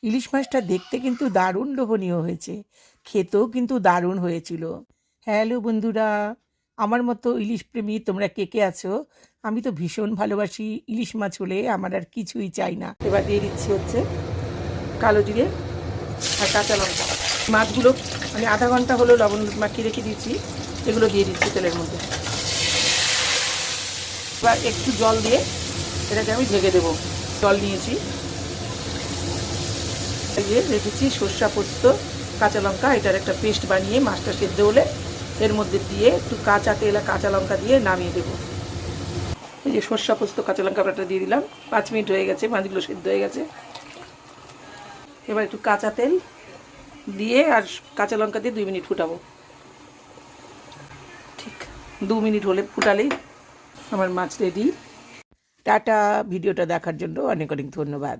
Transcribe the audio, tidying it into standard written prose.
ইলিশ মাছটা দেখতে কিন্তু দারুণ লোভনীয় হয়েছে, খেতেও কিন্তু দারুণ হয়েছিল। হ্যালো বন্ধুরা, আমার মতো ইলিশ প্রেমী তোমরা কে কে আছো? আমি তো ভীষণ ভালোবাসি ইলিশ মাছ হলে আমার আর কিছুই চাই না। এবার দিয়ে দিচ্ছি হচ্ছে কালো জিরে আর কাঁচা লঙ্কা। মাছগুলো আমি আধা ঘন্টা হলো লবণ মাখিয়ে রেখে দিয়েছি, এগুলো দিয়ে দিচ্ছি তেলের মধ্যে। এবার একটু জল দিয়ে এটাকে আমি ঢেকে দেবো। জল নিয়েছি, দিয়ে রেখেছি সর্ষা পোস্ত কাঁচা লঙ্কা, এটার একটা পেস্ট বানিয়ে মাছটা সেদ্ধ হলে এর মধ্যে দিয়ে একটু কাঁচা তেল আর কাঁচা লঙ্কা দিয়ে নামিয়ে দেবো। এই যে সর্ষা পোস্ত কাঁচা লঙ্কা বাটা দিয়ে দিলাম, 5 মিনিট হয়ে গেছে, মাছগুলো সেদ্ধ হয়ে গেছে। এবার একটু কাঁচা তেল দিয়ে আর কাঁচা লঙ্কা দিয়ে 2 মিনিট ফুটাবো। ঠিক 2 মিনিট হলে ফুটালেই আমার মাছ রেডি। টাটা। ভিডিওটা দেখার জন্য অনেক অনেক ধন্যবাদ।